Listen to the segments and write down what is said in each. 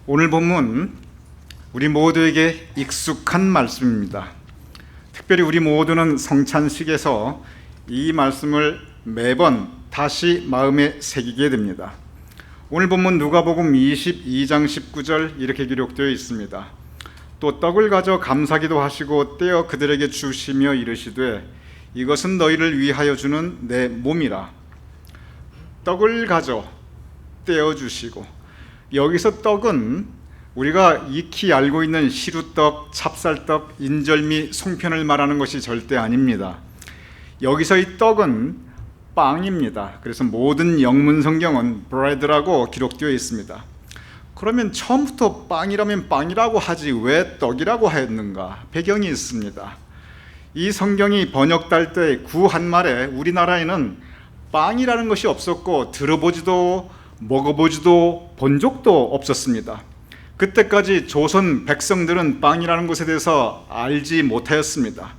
오늘 본문 우리 모두에게 익숙한 말씀입니다. 특별히 우리 모두는 성찬식에서 이 말씀을 매번 다시 마음에 새기게 됩니다. 오늘 본문 누가복음 22장 19절 이렇게 기록되어 있습니다. 또 떡을 가져 감사기도 하시고 떼어 그들에게 주시며 이르시되 이것은 너희를 위하여 주는 내 몸이라. 떡을 가져 떼어 주시고, 여기서 떡은 우리가 익히 알고 있는 시루떡, 찹쌀떡, 인절미, 송편을 말하는 것이 절대 아닙니다. 여기서 이 떡은 빵입니다. 그래서 모든 영문 성경은 bread라고 기록되어 있습니다. 그러면 처음부터 빵이라면 빵이라고 하지 왜 떡이라고 하였는가? 배경이 있습니다. 이 성경이 번역될 때 구한말에 우리나라에는 빵이라는 것이 없었고 들어보지도 먹어보지도 본 적도 없었습니다. 그때까지 조선 백성들은 빵이라는 것에 대해서 알지 못하였습니다.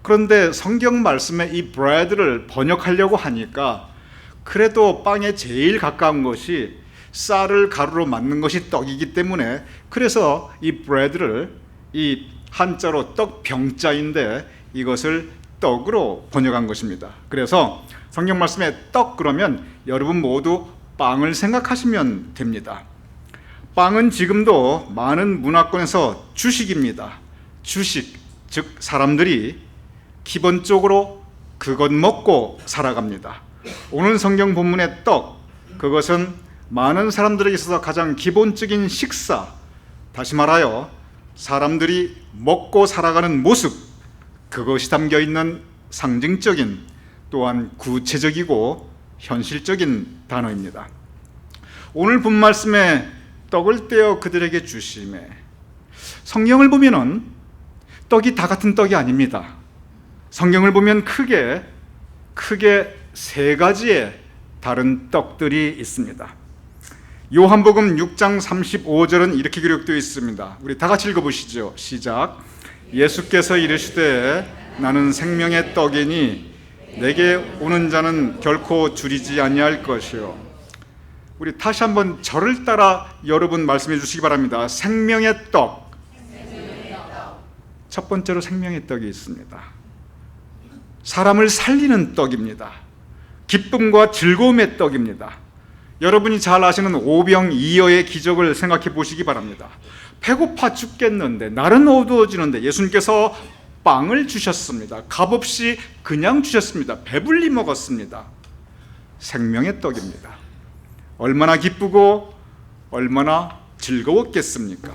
그런데 성경 말씀에 이 bread를 번역하려고 하니까 그래도 빵에 제일 가까운 것이 쌀을 가루로 만든 것이 떡이기 때문에, 그래서 이 bread를 이 한자로 떡병자인데 이것을 떡으로 번역한 것입니다. 그래서 성경 말씀에 떡 그러면 여러분 모두 빵을 생각하시면 됩니다. 빵은 지금도 많은 문화권에서 주식입니다. 주식, 즉 사람들이 기본적으로 그것 먹고 살아갑니다. 오늘 성경 본문의 떡, 그것은 많은 사람들에게 있어서 가장 기본적인 식사, 다시 말하여 사람들이 먹고 살아가는 모습, 그것이 담겨있는 상징적인 또한 구체적이고 현실적인 단어입니다. 오늘 본 말씀에 떡을 떼어 그들에게 주심에, 성경을 보면은 떡이 다 같은 떡이 아닙니다. 성경을 보면 크게 세 가지의 다른 떡들이 있습니다. 요한복음 6장 35절은 이렇게 기록되어 있습니다. 우리 다 같이 읽어보시죠. 시작. 예수께서 이르시되 나는 생명의 떡이니 내게 오는 자는 결코 줄이지 아니할 것이요. 우리 다시 한번 저를 따라 여러분 말씀해 주시기 바랍니다. 생명의 떡. 첫 번째로 생명의 떡이 있습니다. 사람을 살리는 떡입니다. 기쁨과 즐거움의 떡입니다. 여러분이 잘 아시는 오병이어의 기적을 생각해 보시기 바랍니다. 배고파 죽겠는데, 날은 어두워지는데 예수님께서 빵을 주셨습니다. 값없이 그냥 주셨습니다. 배불리 먹었습니다. 생명의 떡입니다. 얼마나 기쁘고 얼마나 즐거웠겠습니까?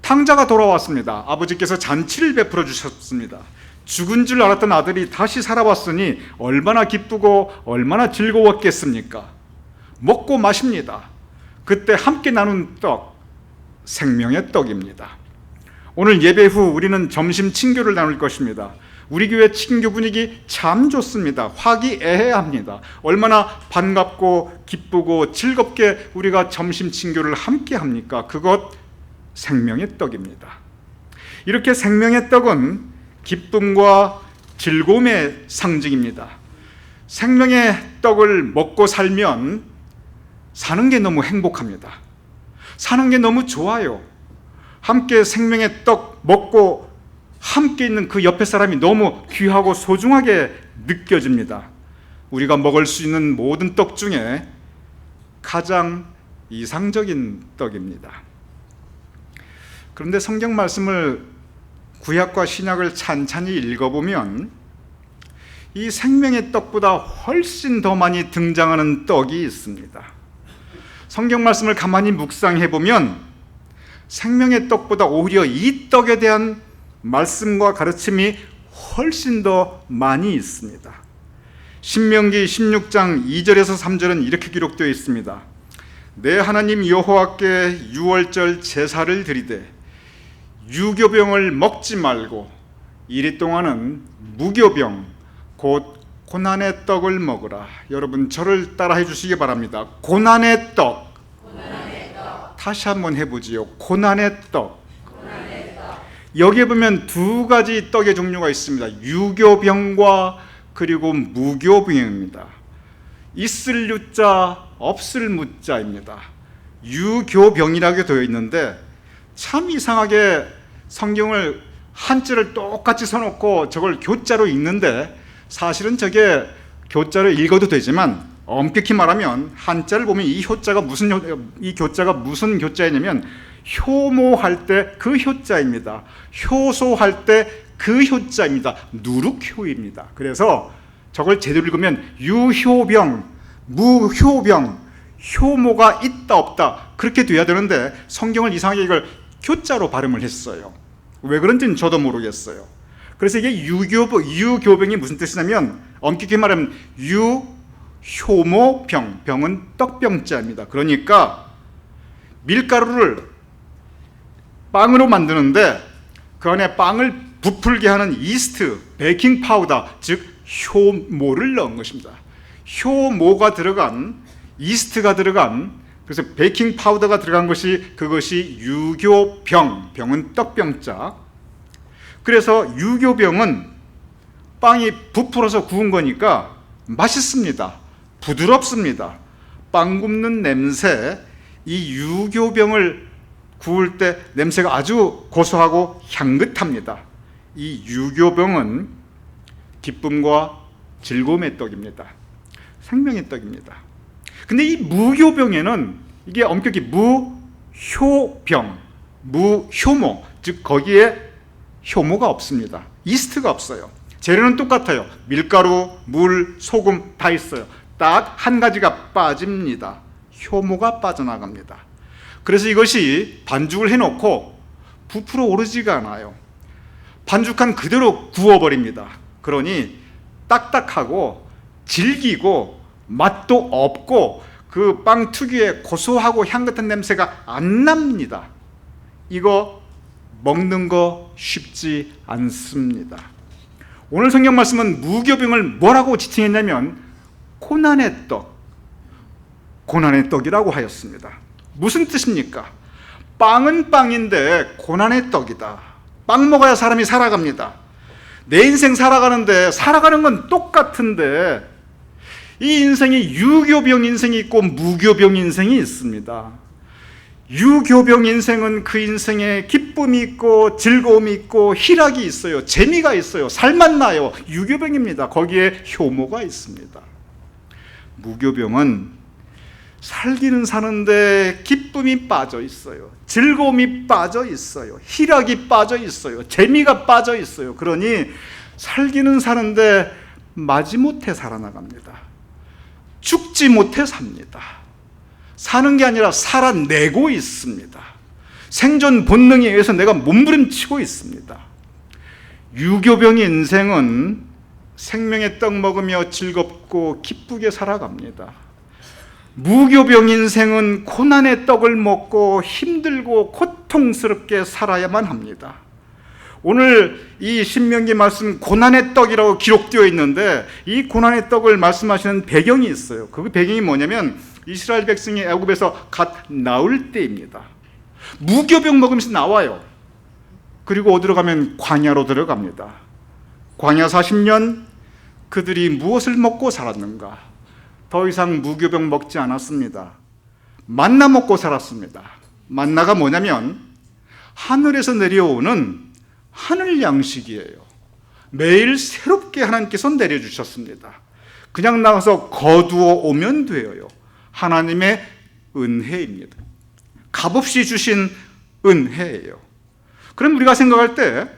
탕자가 돌아왔습니다. 아버지께서 잔치를 베풀어 주셨습니다. 죽은 줄 알았던 아들이 다시 살아왔으니 얼마나 기쁘고 얼마나 즐거웠겠습니까? 먹고 마십니다. 그때 함께 나눈 떡, 생명의 떡입니다. 오늘 예배 후 우리는 점심 친교를 나눌 것입니다. 우리 교회 친교 분위기 참 좋습니다. 화기애애합니다. 얼마나 반갑고 기쁘고 즐겁게 우리가 점심 친교를 함께 합니까? 그것 생명의 떡입니다. 이렇게 생명의 떡은 기쁨과 즐거움의 상징입니다. 생명의 떡을 먹고 살면 사는 게 너무 행복합니다. 사는 게 너무 좋아요. 함께 생명의 떡 먹고 함께 있는 그 옆에 사람이 너무 귀하고 소중하게 느껴집니다. 우리가 먹을 수 있는 모든 떡 중에 가장 이상적인 떡입니다. 그런데 성경 말씀을 구약과 신약을 찬찬히 읽어보면 이 생명의 떡보다 훨씬 더 많이 등장하는 떡이 있습니다. 성경 말씀을 가만히 묵상해보면 생명의 떡보다 오히려 이 떡에 대한 말씀과 가르침이 훨씬 더 많이 있습니다. 신명기 16장 2절에서 3절은 이렇게 기록되어 있습니다. 내 하나님 여호와께 유월절 제사를 드리되 유교병을 먹지 말고 이리 동안은 무교병 곧 고난의 떡을 먹으라. 여러분 저를 따라 해주시기 바랍니다. 고난의 떡. 다시 한번 해보지요. 고난의 떡. 여기에 보면 두 가지 떡의 종류가 있습니다. 유교병과 그리고 무교병입니다. 있을 유자 없을 무자입니다. 유교병이라고 되어 있는데 참 이상하게 성경을 한자를 똑같이 써놓고 저걸 교자로 읽는데 사실은 저게 교자로 읽어도 되지만 엄격히 말하면 한자를 보면 이 교자가 무슨 교자이냐면 효모할 때 그 효자입니다. 효소할 때 그 효자입니다. 누룩효입니다. 그래서 저걸 제대로 읽으면 유효병, 무효병, 효모가 있다 없다 그렇게 돼야 되는데 성경을 이상하게 이걸 교자로 발음을 했어요. 왜 그런지는 저도 모르겠어요. 그래서 이게 유교병이 무슨 뜻이냐면 엄격히 말하면 유효모병, 병은 떡병자입니다. 그러니까 밀가루를 빵으로 만드는데 그 안에 빵을 부풀게 하는 이스트, 베이킹 파우더, 즉 효모를 넣은 것입니다. 효모가 들어간, 이스트가 들어간, 그래서 베이킹 파우더가 들어간 그것이 유교병, 병은 떡병자. 그래서 유교병은 빵이 부풀어서 구운 거니까 맛있습니다. 부드럽습니다. 빵 굽는 냄새, 이 유교병을 구울 때 냄새가 아주 고소하고 향긋합니다. 이 유교병은 기쁨과 즐거움의 떡입니다. 생명의 떡입니다. 근데 이 무교병에는 이게 엄격히 무효병, 무효모, 즉 거기에 효모가 없습니다. 이스트가 없어요. 재료는 똑같아요. 밀가루, 물, 소금 다 있어요. 딱 한 가지가 빠집니다. 효모가 빠져나갑니다. 그래서 이것이 반죽을 해놓고 부풀어 오르지가 않아요. 반죽한 그대로 구워버립니다. 그러니 딱딱하고 질기고 맛도 없고 그 빵 특유의 고소하고 향긋한 냄새가 안 납니다. 이거 먹는 거 쉽지 않습니다. 오늘 성경 말씀은 무교병을 뭐라고 지칭했냐면 고난의 떡, 고난의 떡이라고 하였습니다. 무슨 뜻입니까? 빵은 빵인데 고난의 떡이다. 빵 먹어야 사람이 살아갑니다. 내 인생 살아가는데 살아가는 건 똑같은데 이 인생이 유교병 인생이 있고 무교병 인생이 있습니다. 유교병 인생은 그 인생에 기쁨이 있고 즐거움이 있고 희락이 있어요. 재미가 있어요. 살만 나요. 유교병입니다. 거기에 효모가 있습니다. 무교병은 살기는 사는데 기쁨이 빠져 있어요. 즐거움이 빠져 있어요. 희락이 빠져 있어요. 재미가 빠져 있어요. 그러니 살기는 사는데 마지못해 살아나갑니다. 죽지 못해 삽니다. 사는 게 아니라 살아내고 있습니다. 생존 본능에 의해서 내가 몸부림치고 있습니다. 유교병의 인생은 생명의 떡 먹으며 즐겁고 기쁘게 살아갑니다. 무교병 인생은 고난의 떡을 먹고 힘들고 고통스럽게 살아야만 합니다. 오늘 이 신명기 말씀 고난의 떡이라고 기록되어 있는데 이 고난의 떡을 말씀하시는 배경이 있어요. 그 배경이 뭐냐면 이스라엘 백성이 애굽에서 갓 나올 때입니다. 무교병 먹으면서 나와요. 그리고 어디로 가면 광야로 들어갑니다. 광야 40년 그들이 무엇을 먹고 살았는가? 더 이상 무교병 먹지 않았습니다. 만나 먹고 살았습니다. 만나가 뭐냐면 하늘에서 내려오는 하늘 양식이에요. 매일 새롭게 하나님께서 내려주셨습니다. 그냥 나가서 거두어 오면 돼요. 하나님의 은혜입니다. 값없이 주신 은혜예요. 그럼 우리가 생각할 때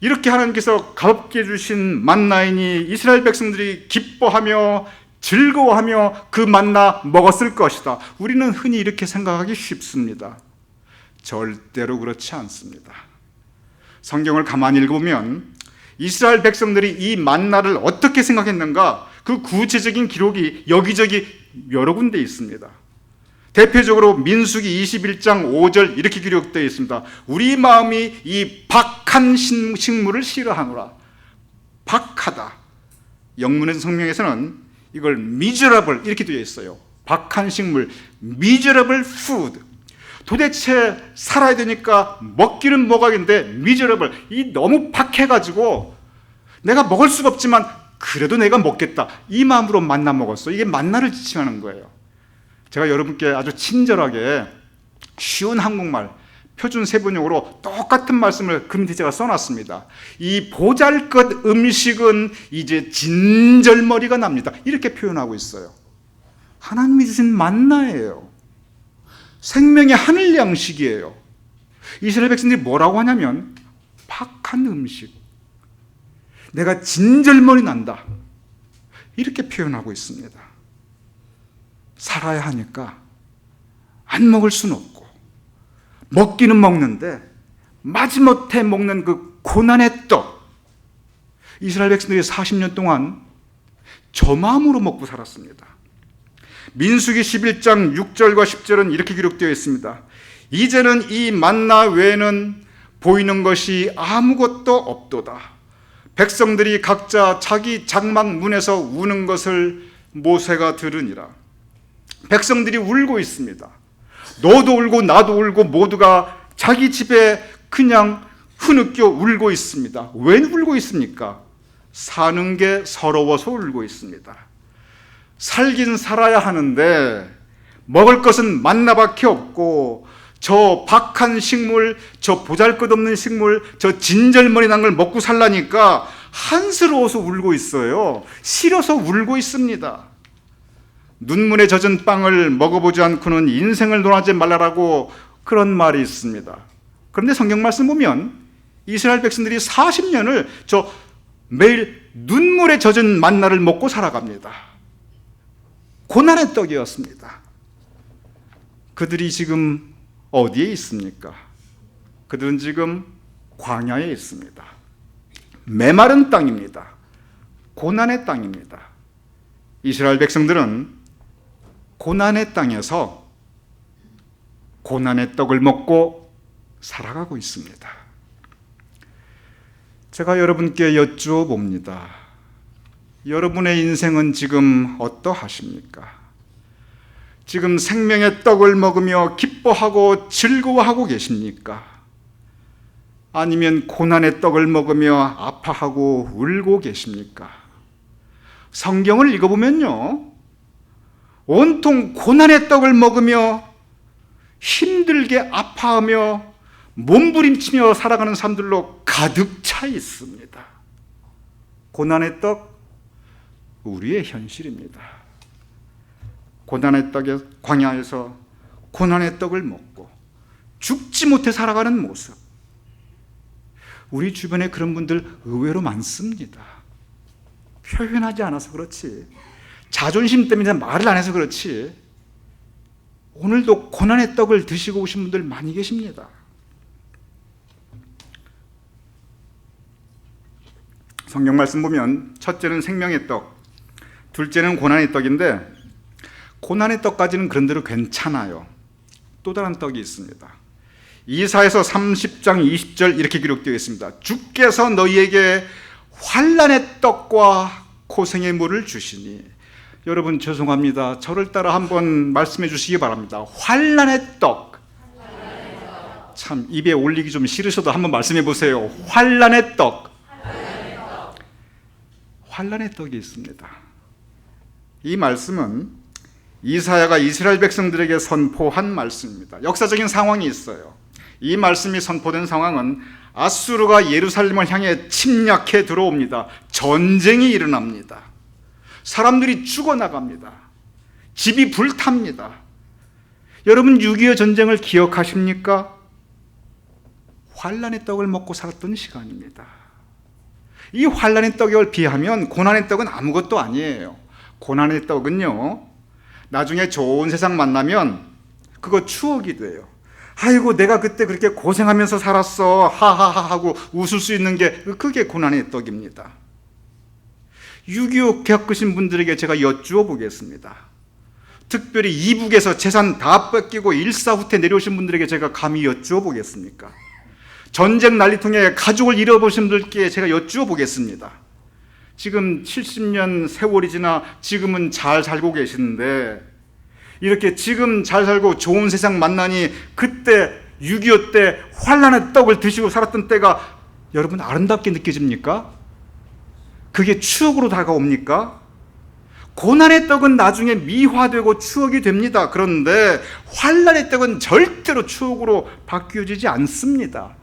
이렇게 하나님께서 값없게 주신 만나이니 이스라엘 백성들이 기뻐하며 즐거워하며 그 만나 먹었을 것이다. 우리는 흔히 이렇게 생각하기 쉽습니다. 절대로 그렇지 않습니다. 성경을 가만히 읽으면 이스라엘 백성들이 이 만나를 어떻게 생각했는가? 그 구체적인 기록이 여기저기 여러 군데 있습니다. 대표적으로 민수기 21장 5절 이렇게 기록되어 있습니다. 우리 마음이 이 박한 식물을 싫어하노라. 박하다. 영문의 성명에서는 이걸 miserable 이렇게 되어 있어요. 박한 식물, miserable food. 도대체 살아야 되니까 먹기는 먹어야겠는데 miserable, 이 너무 박해가지고 내가 먹을 수가 없지만 그래도 내가 먹겠다. 이 마음으로 만나 먹었어. 이게 만나를 지칭하는 거예요. 제가 여러분께 아주 친절하게 쉬운 한국말, 표준 세번역으로 똑같은 말씀을 그 밑에 제가 써놨습니다. 이 보잘것 음식은 이제 진절머리가 납니다. 이렇게 표현하고 있어요. 하나님이 주신 만나예요. 생명의 하늘 양식이에요. 이스라엘 백성들이 뭐라고 하냐면 박한 음식, 내가 진절머리 난다, 이렇게 표현하고 있습니다. 살아야 하니까 안 먹을 수는 없고, 먹기는 먹는데 마지못해 먹는 그 고난의 떡, 이스라엘 백성들이 40년 동안 저 마음으로 먹고 살았습니다. 민수기 11장 6절과 10절은 이렇게 기록되어 있습니다. 이제는 이 만나 외에는 보이는 것이 아무것도 없도다. 백성들이 각자 자기 장막 문에서 우는 것을 모세가 들으니라. 백성들이 울고 있습니다. 너도 울고 나도 울고 모두가 자기 집에 그냥 흐느껴 울고 있습니다. 왜 울고 있습니까? 사는 게 서러워서 울고 있습니다. 살긴 살아야 하는데 먹을 것은 만나밖에 없고, 저 박한 식물, 저 보잘것없는 식물, 저 진절머리 난 걸 먹고 살라니까 한스러워서 울고 있어요. 싫어서 울고 있습니다. 눈물에 젖은 빵을 먹어보지 않고는 인생을 논하지 말라라고 그런 말이 있습니다. 그런데 성경 말씀 보면 이스라엘 백성들이 40년을 저 매일 눈물에 젖은 만나를 먹고 살아갑니다. 고난의 떡이었습니다. 그들이 지금 어디에 있습니까? 그들은 지금 광야에 있습니다. 메마른 땅입니다. 고난의 땅입니다. 이스라엘 백성들은 고난의 땅에서 고난의 떡을 먹고 살아가고 있습니다. 제가 여러분께 여쭈어 봅니다. 여러분의 인생은 지금 어떠하십니까? 지금 생명의 떡을 먹으며 기뻐하고 즐거워하고 계십니까? 아니면 고난의 떡을 먹으며 아파하고 울고 계십니까? 성경을 읽어보면요, 온통 고난의 떡을 먹으며 힘들게 아파하며 몸부림치며 살아가는 사람들로 가득 차 있습니다. 고난의 떡, 우리의 현실입니다. 고난의 떡의 광야에서 고난의 떡을 먹고 죽지 못해 살아가는 모습, 우리 주변에 그런 분들 의외로 많습니다. 표현하지 않아서 그렇지, 자존심 때문에 말을 안 해서 그렇지, 오늘도 고난의 떡을 드시고 오신 분들 많이 계십니다. 성경 말씀 보면 첫째는 생명의 떡, 둘째는 고난의 떡인데, 고난의 떡까지는 그런대로 괜찮아요. 또 다른 떡이 있습니다. 이사야서 30장 20절 이렇게 기록되어 있습니다. 주께서 너희에게 환난의 떡과 고생의 물을 주시니. 여러분 죄송합니다. 저를 따라 한번 말씀해 주시기 바랍니다. 환난의 떡. 참 입에 올리기 좀 싫으셔도 한번 말씀해 보세요. 환난의 떡. 환난의 떡이 있습니다. 이 말씀은 이사야가 이스라엘 백성들에게 선포한 말씀입니다. 역사적인 상황이 있어요. 이 말씀이 선포된 상황은 아수르가 예루살렘을 향해 침략해 들어옵니다. 전쟁이 일어납니다. 사람들이 죽어나갑니다. 집이 불탑니다. 여러분 6.25 전쟁을 기억하십니까? 환난의 떡을 먹고 살았던 시간입니다. 이 환난의 떡을 비하면 고난의 떡은 아무것도 아니에요. 고난의 떡은요, 나중에 좋은 세상 만나면 그거 추억이 돼요. 아이고 내가 그때 그렇게 고생하면서 살았어 하하하 하고 웃을 수 있는 게, 그게 고난의 떡입니다. 6.25 겪으신 분들에게 제가 여쭈어 보겠습니다. 특별히 이북에서 재산 다 뺏기고 일사후퇴 내려오신 분들에게 제가 감히 여쭈어 보겠습니까? 전쟁 난리통에 가족을 잃어보신 분들께 제가 여쭈어 보겠습니다. 지금 70년 세월이 지나 지금은 잘 살고 계시는데, 이렇게 지금 잘 살고 좋은 세상 만나니 그때 6.25 때 환난의 떡을 드시고 살았던 때가 여러분 아름답게 느껴집니까? 그게 추억으로 다가옵니까? 고난의 떡은 나중에 미화되고 추억이 됩니다. 그런데 환난의 떡은 절대로 추억으로 바뀌어지지 않습니다.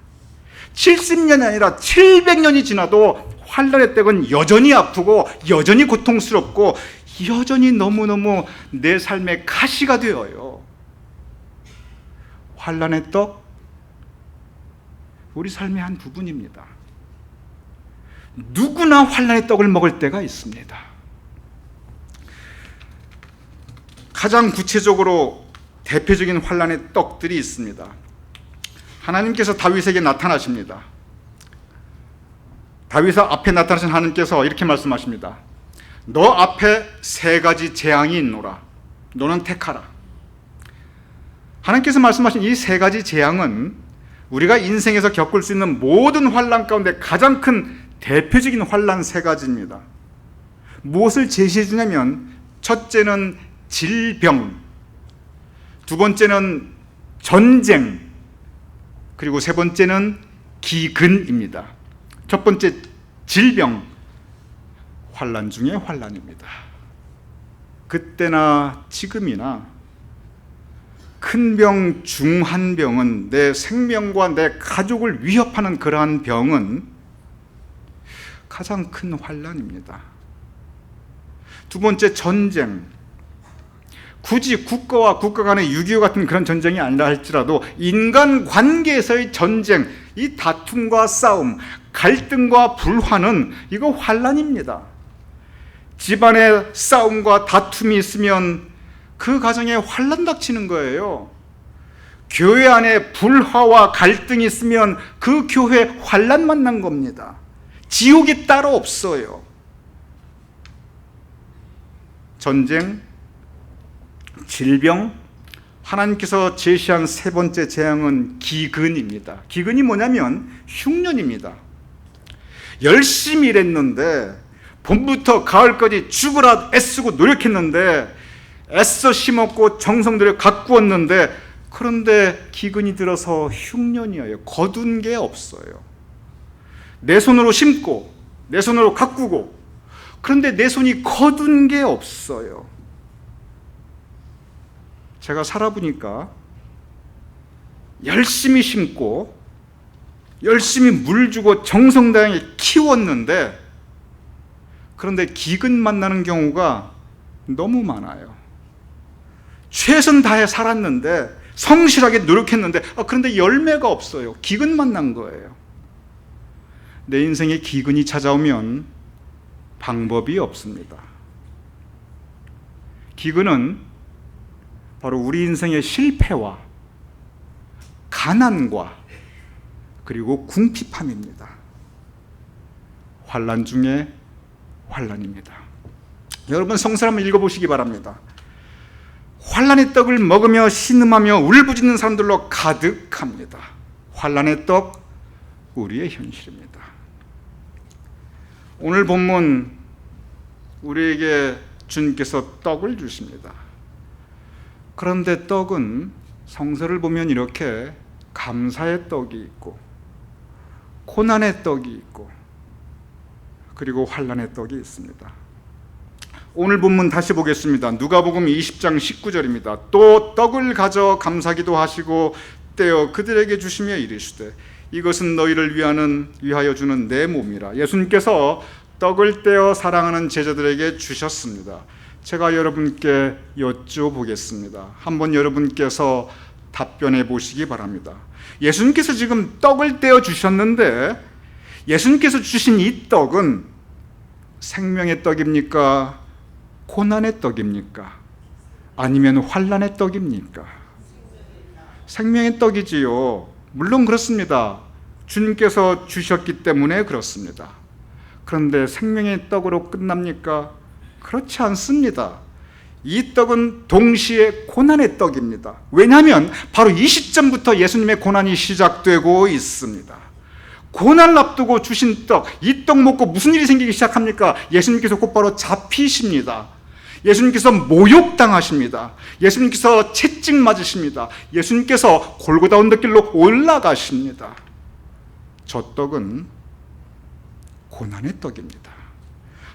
70년이 아니라 700년이 지나도 환난의 떡은 여전히 아프고 여전히 고통스럽고 여전히 너무너무 내 삶의 가시가 되어요. 환난의 떡, 우리 삶의 한 부분입니다. 누구나 환난의 떡을 먹을 때가 있습니다. 가장 구체적으로 대표적인 환난의 떡들이 있습니다. 하나님께서 다윗에게 나타나십니다. 다윗 앞에 나타나신 하나님께서 이렇게 말씀하십니다. 너 앞에 3가지 재앙이 있노라. 너는 택하라. 하나님께서 말씀하신 이 3가지 재앙은 우리가 인생에서 겪을 수 있는 모든 환난 가운데 가장 큰 대표적인 환난 3가지입니다. 무엇을 제시해 주냐면, 첫째는 질병, 두 번째는 전쟁, 그리고 세 번째는 기근입니다. 첫 번째 질병, 환난 중에 환난입니다. 그때나 지금이나 큰 병, 중한 병은, 내 생명과 내 가족을 위협하는 그러한 병은 가장 큰 환난입니다. 두 번째 전쟁, 굳이 국가와 국가 간의 6.25 같은 그런 전쟁이 아니라 할지라도 인간 관계에서의 전쟁, 이 다툼과 싸움, 갈등과 불화는 이거 환난입니다. 집안에 싸움과 다툼이 있으면 그 가정에 환난 닥치는 거예요. 교회 안에 불화와 갈등이 있으면 그 교회 환난 만난 겁니다. 지옥이 따로 없어요. 전쟁, 질병, 하나님께서 제시한 세 번째 재앙은 기근입니다. 기근이 뭐냐면 흉년입니다. 열심히 일했는데, 봄부터 가을까지 죽으라 애쓰고 노력했는데, 애써 심었고 정성 들여 가꾸었는데, 그런데 기근이 들어서 흉년이에요. 거둔 게 없어요. 내 손으로 심고 내 손으로 가꾸고, 그런데 내 손이 거둔 게 없어요. 제가 살아보니까 열심히 심고 열심히 물 주고 정성 다하게 키웠는데, 그런데 기근 만나는 경우가 너무 많아요. 최선 다해 살았는데, 성실하게 노력했는데, 그런데 열매가 없어요. 기근 만난 거예요. 내 인생에 기근이 찾아오면 방법이 없습니다. 기근은 바로 우리 인생의 실패와 가난과 그리고 궁핍함입니다. 환난 중에 환난입니다. 여러분, 성서를 한번 읽어보시기 바랍니다. 환난의 떡을 먹으며 신음하며 울부짖는 사람들로 가득합니다. 환난의 떡, 우리의 현실입니다. 오늘 본문, 우리에게 주님께서 떡을 주십니다. 그런데 떡은 성서를 보면 이렇게 감사의 떡이 있고 고난의 떡이 있고 그리고 환난의 떡이 있습니다. 오늘 본문 다시 보겠습니다. 누가복음 20장 19절입니다. 또 떡을 가져 감사기도 하시고 떼어 그들에게 주시며 이르시되 이것은 너희를 위하여 주는 내 몸이라. 예수님께서 떡을 떼어 사랑하는 제자들에게 주셨습니다. 제가 여러분께 여쭤보겠습니다. 한번 여러분께서 답변해 보시기 바랍니다. 예수님께서 지금 떡을 떼어 주셨는데, 예수님께서 주신 이 떡은 생명의 떡입니까? 고난의 떡입니까? 아니면 환난의 떡입니까? 생명의 떡이지요. 물론 그렇습니다. 주님께서 주셨기 때문에 그렇습니다. 그런데 생명의 떡으로 끝납니까? 그렇지 않습니다. 이 떡은 동시에 고난의 떡입니다. 왜냐하면 바로 이 시점부터 예수님의 고난이 시작되고 있습니다. 고난을 앞두고 주신 떡, 이 떡 먹고 무슨 일이 생기기 시작합니까? 예수님께서 곧바로 잡히십니다. 예수님께서 모욕당하십니다. 예수님께서 채찍 맞으십니다. 예수님께서 골고다 언덕길로 올라가십니다. 저 떡은 고난의 떡입니다.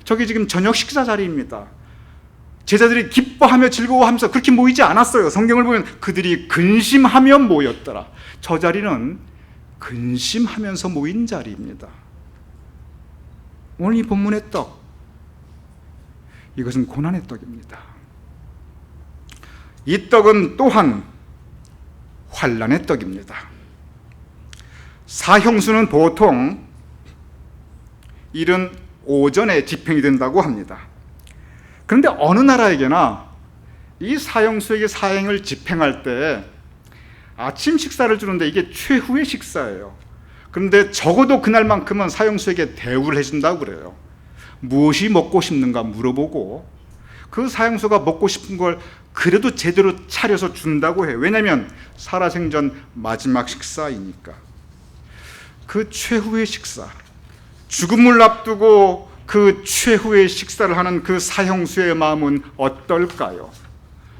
저기 지금 저녁 식사 자리입니다. 제자들이 기뻐하며 즐거워하면서 그렇게 모이지 않았어요. 성경을 보면 그들이 근심하며 모였더라. 저 자리는 근심하면서 모인 자리입니다. 오늘 이 본문의 떡, 이것은 고난의 떡입니다. 이 떡은 또한 환난의 떡입니다. 사형수는 보통 이른 오전에 집행이 된다고 합니다. 그런데 어느 나라에게나 이 사형수에게 사형을 집행할 때 아침 식사를 주는데 이게 최후의 식사예요. 그런데 적어도 그날만큼은 사형수에게 대우를 해준다고 그래요. 무엇이 먹고 싶는가 물어보고 그 사형수가 먹고 싶은 걸 그래도 제대로 차려서 준다고 해요. 왜냐하면 살아생전 마지막 식사이니까. 그 최후의 식사, 죽음을 앞두고 그 최후의 식사를 하는 그 사형수의 마음은 어떨까요?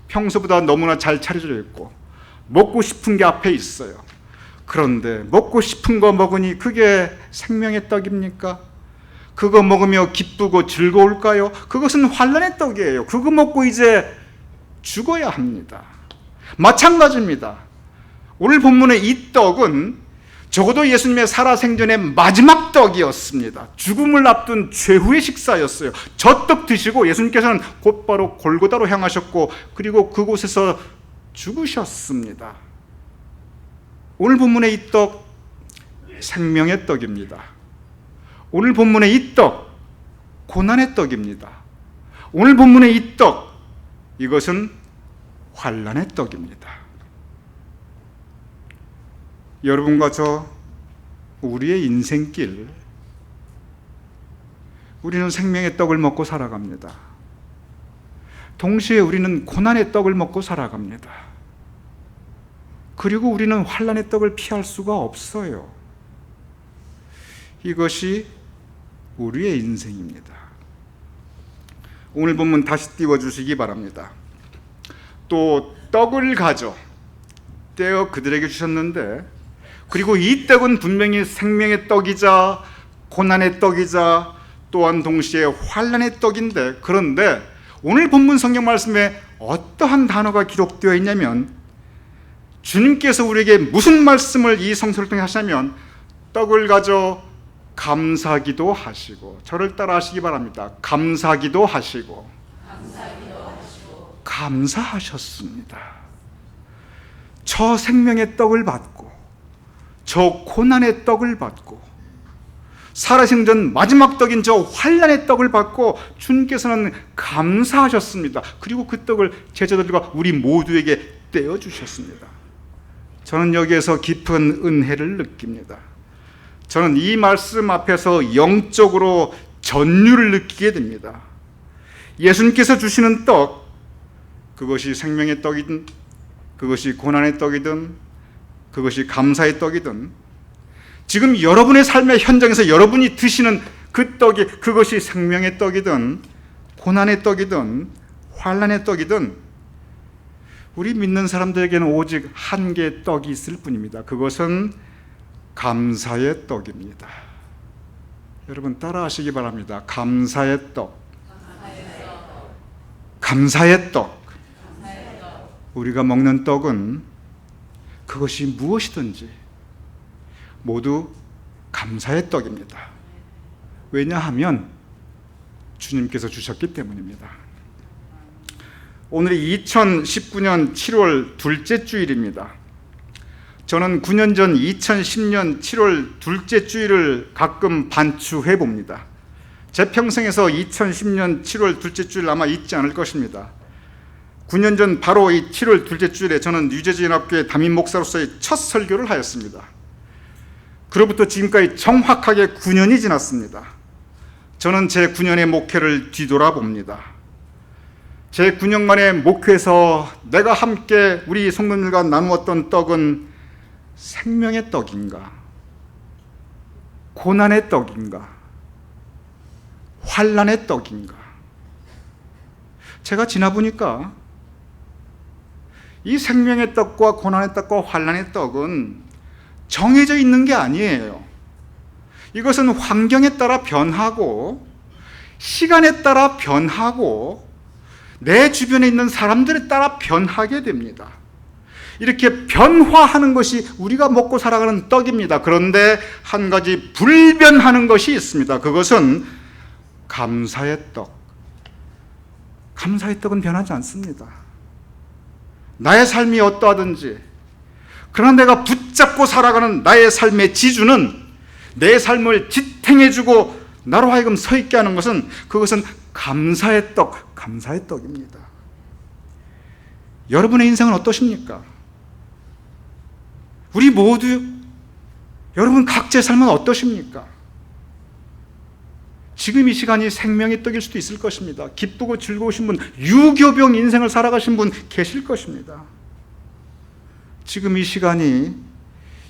평소보다 너무나 잘 차려져 있고 먹고 싶은 게 앞에 있어요. 그런데 먹고 싶은 거 먹으니 그게 생명의 떡입니까? 그거 먹으며 기쁘고 즐거울까요? 그것은 환난의 떡이에요. 그거 먹고 이제 죽어야 합니다. 마찬가지입니다. 오늘 본문의 이 떡은 적어도 예수님의 살아생전의 마지막 떡이었습니다. 죽음을 앞둔 최후의 식사였어요. 저 떡 드시고 예수님께서는 곧바로 골고다로 향하셨고 그리고 그곳에서 죽으셨습니다. 오늘 본문의 이 떡, 생명의 떡입니다. 오늘 본문의 이 떡, 고난의 떡입니다. 오늘 본문의 이 떡, 이것은 환난의 떡입니다. 여러분과 저, 우리의 인생길, 우리는 생명의 떡을 먹고 살아갑니다. 동시에 우리는 고난의 떡을 먹고 살아갑니다. 그리고 우리는 환난의 떡을 피할 수가 없어요. 이것이 우리의 인생입니다. 오늘 본문 다시 띄워주시기 바랍니다. 또 떡을 가져 떼어 그들에게 주셨는데 그리고 이 떡은 분명히 생명의 떡이자 고난의 떡이자 또한 동시에 환난의 떡인데 그런데 오늘 본문 성경 말씀에 어떠한 단어가 기록되어 있냐면 주님께서 우리에게 무슨 말씀을 이 성서를 통해 하시냐면 떡을 가져 감사기도 하시고 저를 따라 하시기 바랍니다. 감사기도 하시고 감사하셨습니다. 저 생명의 떡을 받고 저 고난의 떡을 받고 살아생전 마지막 떡인 저 환난의 떡을 받고 주님께서는 감사하셨습니다. 그리고 그 떡을 제자들과 우리 모두에게 떼어주셨습니다. 저는 여기에서 깊은 은혜를 느낍니다. 저는 이 말씀 앞에서 영적으로 전율을 느끼게 됩니다. 예수님께서 주시는 떡, 그것이 생명의 떡이든 그것이 고난의 떡이든 그것이 감사의 떡이든 지금 여러분의 삶의 현장에서 여러분이 드시는 그 떡이 그것이 생명의 떡이든 고난의 떡이든 환난의 떡이든 우리 믿는 사람들에게는 오직 한 개의 떡이 있을 뿐입니다. 그것은 감사의 떡입니다. 여러분 따라하시기 바랍니다. 감사의 떡. 감사의 떡. 우리가 먹는 떡은 그것이 무엇이든지 모두 감사의 떡입니다. 왜냐하면 주님께서 주셨기 때문입니다. 오늘이 2019년 7월 둘째 주일입니다. 저는 9년 전 2010년 7월 둘째 주일을 가끔 반추해 봅니다. 제 평생에서 2010년 7월 둘째 주일 아마 잊지 않을 것입니다. 9년 전 바로 이 7월 둘째 주일에 저는 뉴저지연합교회 담임 목사로서의 첫 설교를 하였습니다. 그로부터 지금까지 정확하게 9년이 지났습니다. 저는 제 9년의 목회를 뒤돌아봅니다. 제 9년 만의 목회에서 내가 함께 우리 성도님들과 나누었던 떡은 생명의 떡인가? 고난의 떡인가? 환난의 떡인가? 제가 지나보니까 이 생명의 떡과 고난의 떡과 환난의 떡은 정해져 있는 게 아니에요. 이것은 환경에 따라 변하고 시간에 따라 변하고 내 주변에 있는 사람들에 따라 변하게 됩니다. 이렇게 변화하는 것이 우리가 먹고 살아가는 떡입니다. 그런데 한 가지 불변하는 것이 있습니다. 그것은 감사의 떡. 감사의 떡은 변하지 않습니다. 나의 삶이 어떠하든지, 그러나 내가 붙잡고 살아가는 나의 삶의 지주는, 내 삶을 지탱해주고 나로 하여금 서 있게 하는 것은, 그것은 감사의 떡, 감사의 떡입니다. 여러분의 인생은 어떠십니까? 우리 모두, 여러분 각자의 삶은 어떠십니까? 지금 이 시간이 생명의 떡일 수도 있을 것입니다. 기쁘고 즐거우신 분, 유교병 인생을 살아가신 분 계실 것입니다. 지금 이 시간이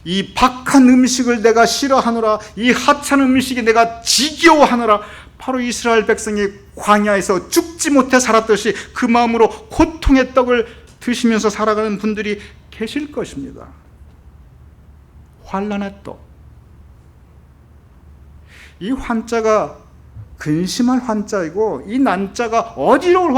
이 박한 음식을 내가 싫어하노라, 이 하찮은 음식이 내가 지겨워하노라, 바로 이스라엘 백성이 광야에서 죽지 못해 살았듯이 그 마음으로 고통의 떡을 드시면서 살아가는 분들이 계실 것입니다. 환난의 떡. 이 환자가 근심할 환자이고, 이 난자가 어지러울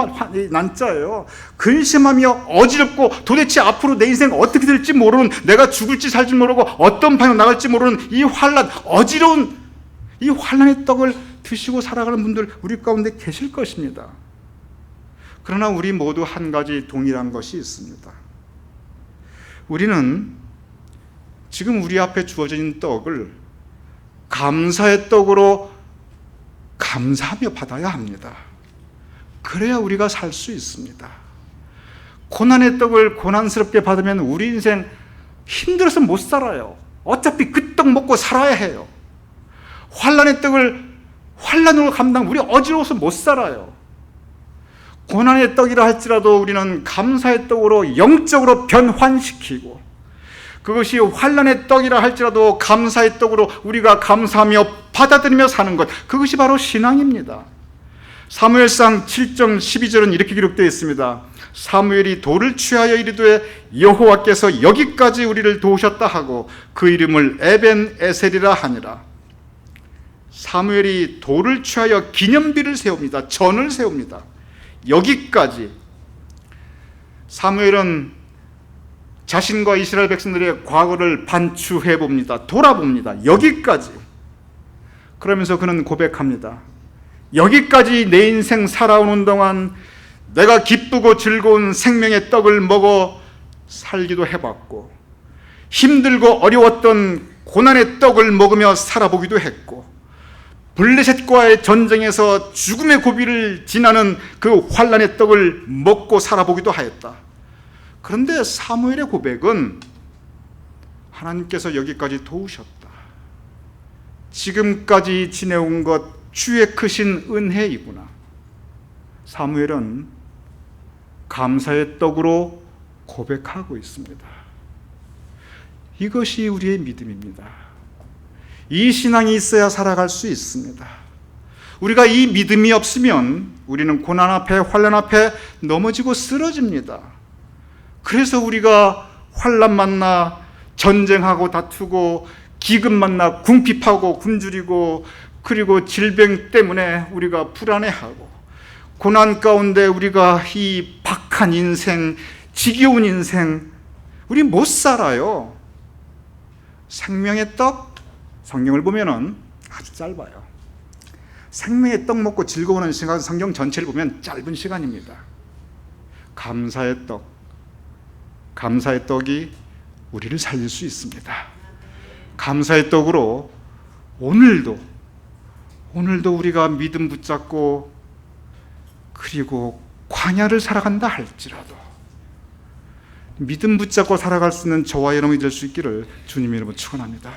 난자예요. 근심하며 어지럽고 도대체 앞으로 내 인생 어떻게 될지 모르는, 내가 죽을지 살지 모르고 어떤 방향 나갈지 모르는 이 환난, 어지러운 이 환난의 떡을 드시고 살아가는 분들 우리 가운데 계실 것입니다. 그러나 우리 모두 한 가지 동일한 것이 있습니다. 우리는 지금 우리 앞에 주어져 있는 떡을 감사의 떡으로 감사하며 받아야 합니다. 그래야 우리가 살 수 있습니다. 고난의 떡을 고난스럽게 받으면 우리 인생 힘들어서 못 살아요. 어차피 그 떡 먹고 살아야 해요. 환난의 떡을 환난으로 우리 어지러워서 못 살아요. 고난의 떡이라 할지라도 우리는 감사의 떡으로 영적으로 변환시키고, 그것이 환난의 떡이라 할지라도 감사의 떡으로 우리가 감사하며 받아들이며 사는 것, 그것이 바로 신앙입니다. 사무엘상 7장 12절은 이렇게 기록되어 있습니다. 사무엘이 돌을 취하여 이르되 여호와께서 여기까지 우리를 도우셨다 하고 그 이름을 에벤에셀이라 하니라. 사무엘이 돌을 취하여 기념비를 세웁니다. 전을 세웁니다. 여기까지. 사무엘은 자신과 이스라엘 백성들의 과거를 반추해 봅니다. 돌아봅니다. 여기까지. 그러면서 그는 고백합니다. 여기까지 내 인생 살아오는 동안 내가 기쁘고 즐거운 생명의 떡을 먹어 살기도 해봤고, 힘들고 어려웠던 고난의 떡을 먹으며 살아보기도 했고, 블레셋과의 전쟁에서 죽음의 고비를 지나는 그 환난의 떡을 먹고 살아보기도 하였다. 그런데 사무엘의 고백은 하나님께서 여기까지 도우셨다. 지금까지 지내온 것 주의 크신 은혜이구나. 사무엘은 감사의 떡으로 고백하고 있습니다. 이것이 우리의 믿음입니다. 이 신앙이 있어야 살아갈 수 있습니다. 우리가 이 믿음이 없으면 우리는 고난 앞에, 환난 앞에 넘어지고 쓰러집니다. 그래서 우리가 환난 만나 전쟁하고 다투고, 기근 만나 궁핍하고 굶주리고, 그리고 질병 때문에 우리가 불안해하고, 고난 가운데 우리가 이 박한 인생, 지겨운 인생, 우리 못 살아요. 생명의 떡, 성경을 보면은 아주 짧아요. 생명의 떡 먹고 즐거워하는 시간, 성경 전체를 보면 짧은 시간입니다. 감사의 떡, 감사의 떡이 우리를 살릴 수 있습니다. 감사의 떡으로 오늘도 우리가 믿음 붙잡고, 그리고 광야를 살아간다 할지라도 믿음 붙잡고 살아갈 수 있는 저와 여러분이 될 수 있기를 주님 이름으로 축원합니다.